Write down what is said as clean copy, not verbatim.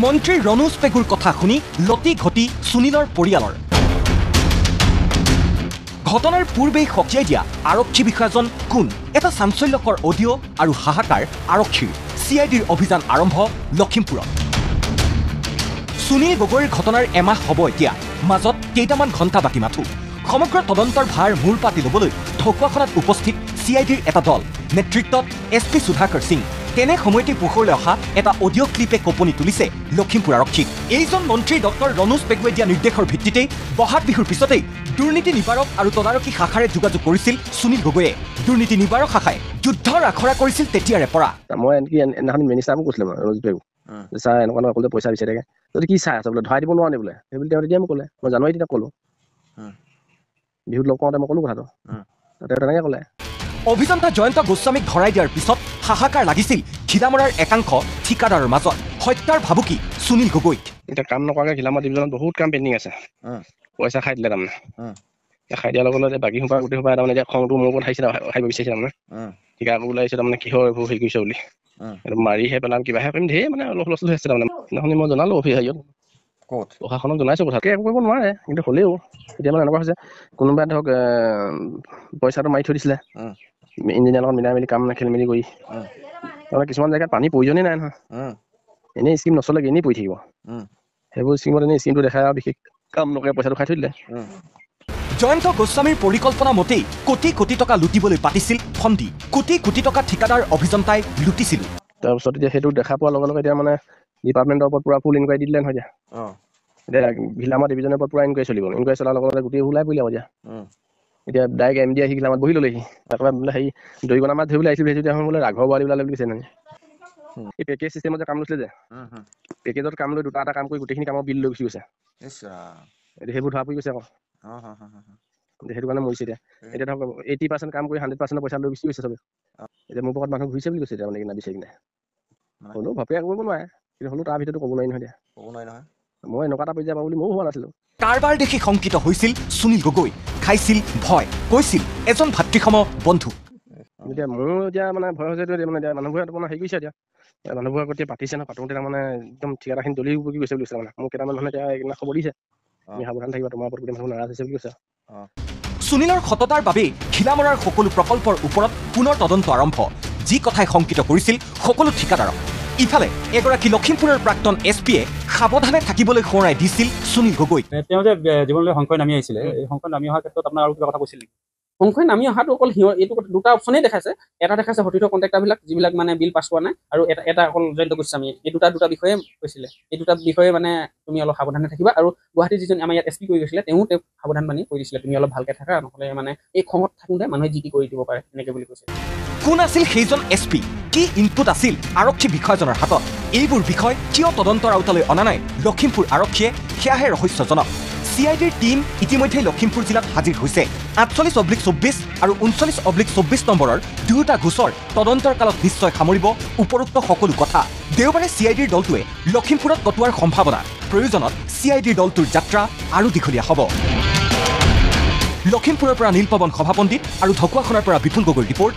মন্ত্ৰী ৰণোজ পেগুৰ কথা শুনি লতি ঘটি সুনীলৰ পৰিয়ালৰ ঘটনাৰ পূৰ্বেই সকীয়াই দিয়া আৰক্ষী বিষয়াজন কোন এটা চাঞ্চল্যকৰ অডিঅ' আৰু হাহাকাৰ আৰক্ষীৰ CIDৰ অভিযান আৰম্ভ লখিমপুৰত সুনীল গগৈৰ ঘটনাৰ এমাহ হ'ব এতিয়া মাজত কেইটামান ঘণ্টা বাকী মাথো সমগ্ৰ তদন্তৰ ভাৰ মূৰ পাতি ল'বলৈ ঢকুৱাখনাত উপস্থিত CIDৰ এটা দল নেতৃত্বত SP সুধাকৰ সিং তেনে সময়তে পোহৰলৈ অহা এটা অডিঅ' ক্লিপে কঁপনি তুলিছে লখিমপুৰ আৰক্ষীক এইজন মন্ত্ৰী ডক্টৰ ৰণোজ পেগুৱে দিয়া নিৰ্দেশৰ ভিত্তিতেই বহাগ বিহুৰ পিছতেই দুৰ্নীতি নিবাৰক আৰু তদাৰকী শাখাৰে যোগাযোগ কৰিছিল সুনীল গগৈয়ে দুৰ্নীতি নিবাৰক শাখাই যুদ্ধৰ আখৰা কৰিছিল তেতিয়াৰে পৰা মই এনকি এনাখন মিনিষ্টাৰকো কৈছিলোঁ মই ৰণোজ পেগু ছাৰ এনেকুৱা অকলে পইচা বিচাৰি থাকে যদি কি চাই আছে বোলে ধৰাই দিব নোৱাৰে বোলে সেইবুলি তেওঁ তেতিয়া মোক ক'লে মই জানুৱাৰীত তেতিয়া ক'লোঁ বিহুত লগ পাওঁতে মই ক'লোঁ কথাটো তেওঁ তেনেকৈ ক'লে অভিযন্তা জয়ন্ত গোস্বামীক ধৰাই দিয়াৰ পিছত হাহাকাৰ লাগিছিল ঘিলামৰাৰ একাংশ ঠিকাদাৰৰ মাজত হত্যাৰ ভাবুকি সুনীল গগৈক এতিয়া কাম নকৰাকৈ ঘিলামৰা ডিভিজনত বহুত কাম পেণ্ডিং আছে পইচা খাই দিলে তাৰমানে খাই দিয়াৰ লগে লগে বাকী সোপা গোটেই সোপা তাৰমানে এতিয়া খংটো মোৰ ওপৰত আহিব বিচাৰিছে তাৰমানে ঠিকা কৰিব লাগিছে তাৰমানে কিহৰ এইবোৰ হেৰি কৰিছে বুলি মাৰিহে পেলাম কিবাহে কৰিম ধেৰ মানে অলপ হুলস্থুল হৈ আছে তাৰমানে সেইদিনাখনি মই জনালোঁ হেৰিয়ত ক'ত প্ৰশাসনক জনাইছোঁ কথাটো একো কৰিব নোৱাৰে কিন্তু হ'লেও এতিয়া মানে এনেকুৱা হৈছে কোনোবাই ধৰক পইচাটো মাৰি থৈ দিছিলে ইঞ্জিনিয়াৰ লগত মিলাই মেলি কাম খেলি মেলি কৰি তাৰমানে কিছুমান জেগাত পানী প্ৰয়োজনেই নাই নহয় এনেই স্কিম নচলেগৈ এনেই পৰি থাকিব সেইবোৰ স্কিমত এনেই স্কিমটো দেখাই আৰু বিশেষ কাম নকৰে পইচাটো খাই থৈ দিলে জয়ন্ত গোস্বামীৰ পৰিকল্পনা মতেই কোটি কোটি টকা লুটিবলৈ পাতিছিল ফন্দি কোটি কোটি টকা ঠিকাদাৰ অভিযন্তাই লুটিছিল তাৰপিছত এতিয়া সেইটো দেখা পোৱাৰ লগে লগে এতিয়া মানে ডিপাৰ্টমেণ্টৰ ওপৰত পুৰা ফুল ইনকুৱাৰী দি দিলে নহয় এতিয়া ঘিলামৰা ডিভিজনৰ ওপৰত পুৰা ইনকুৱাৰী চলিব ইনকুৱাৰী চলাৰ লগে লগে গোটেই ওলাই পৰিলে এতিয়া ডাইৰেক্ট MD আহি ঘিলামৰাত বহি ল'লেহি তাৰপৰা বোলে হেৰি দৰিকণা মাছ ধৰিবলৈ আহিছিল সেইটো এখন বোলে ৰাঘৰ বোৱাৰী বোলে বুলিছে নহয় এই পেকেজ চিষ্টেমত যে কাম লৈছিলে যে পেকেজত কাম লৈ দুটা এটা কাম কৰি গোটেইখিনি কামৰ বিল লৈ গুচি গৈছে এতিয়া সেইবোৰ ধৰা পৰি গৈছে আকৌ সেইটো কাৰণে মৰিছে এতিয়া ধৰক 80% কাম কৰি 100% পইচা লৈ গুচি গৈছে চবে এতিয়া মোৰ পকেট মানুহ ঘূৰিছে বুলি কৈছে এতিয়া মানে কিনা বিচাৰি কিনে হ'লেও ভাপে কৰিব নোৱাৰে কিন্তু হ'লেও তাৰ ভিতৰতো ক'ব নোৱাৰি নহয় মই এনেকুৱা এটা পৰ্যায় পাব বুলি ময়ো হোৱা নাছিলোঁ কাৰবাৰ দেখি শংকিত হৈছিল সুনীল গগৈ খাইছিল ভয় কৈছিল এজন ভাতৃসম বন্ধু এতিয়া মোৰো এতিয়া মানে ভয় হৈছে মানে এতিয়া মানুহবোৰে আপোনাৰ হেৰি কৰিছে এতিয়া মানুহবোৰে এতিয়া পাতিছে নহয় পাতোঁতে তাৰমানে একদম ঠিকাদাৰখিনি দলি উপকি গৈছে বুলি কৈছে মানে মোক কেইটামান মানুহে এতিয়া এইবিলাক খবৰ দিছে তুমি সাৱধান থাকিবা তোমাৰ ওপৰত গোটেই মানুহ নাৰাজ হৈছে বুলি কৈছে সুনীলৰ সততাৰ বাবেই ঘিলামৰাৰ সকলো প্ৰকল্পৰ ওপৰত পুনৰ তদন্ত আৰম্ভ যি কথাই শংকিত কৰিছিল সকলো ঠিকাদাৰক ইফালে এগৰাকী লখিমপুৰৰ প্ৰাক্তন SPয়ে সাৱধানে থাকিবলৈ সোঁৱৰাই দিছিল সুনীল গগৈ তেওঁ যে জীৱনলৈ সংশয় নামি আহিছিলে এই সংশয় নামি অহাৰ ক্ষেত্ৰত আপোনাৰ আৰু কিবা কথা কৈছিল সংশয় নামি অহাটো অকল এইটো দুটা অপশ্যনেই দেখাইছে এটা দেখাইছে সতীৰ্থ কণ্ট্ৰেক্টাৰবিলাক যিবিলাক মানে বিল পাছ কৰা নাই আৰু এটা অকল জয়ন্ত গোস্বামী এই দুটা বিষয়ে কৈছিলে এই দুটা বিষয়ে মানে তুমি অলপ সাৱধানে থাকিবা আৰু গুৱাহাটীৰ যিজন আমাৰ ইয়াত SP কৰি গৈছিলে তেওঁক সাৱধান বানি কৈ দিছিলে তুমি অলপ ভালকৈ থাকা নহ'লে মানে এই খঙত থাকোঁতে মানুহে যি কৰি দিব পাৰে এনেকৈ বুলি কৈছে কোন আছিল সেইজন SP কি ইনপুট আছিল আৰক্ষী বিষয়াজনৰ হাতত এইবোৰ বিষয় কিয় তদন্তৰ আওতালৈ অনা নাই লখিমপুৰ আৰক্ষীয়ে সেয়াহে ৰহস্যজনক CIDৰ টীম ইতিমধ্যে লখিমপুৰ জিলাত হাজিৰ হৈছে 48/24 আৰু 39/24 নম্বৰৰ দুয়োটা গোচৰ তদন্তৰ কালত নিশ্চয় সামৰিব উপৰোক্ত সকলো কথা দেওবাৰে CIDৰ দলটোৱে লখিমপুৰত কটোৱাৰ সম্ভাৱনা প্ৰয়োজনত CIDৰ দলটোৰ যাত্ৰা আৰু দীঘলীয়া হ'ব লখিমপুৰৰ পৰা নীলপৱন সভাপণ্ডিত আৰু ঢকুৱাখনাৰ পৰা বিপুল গগৈৰ ৰিপৰ্ট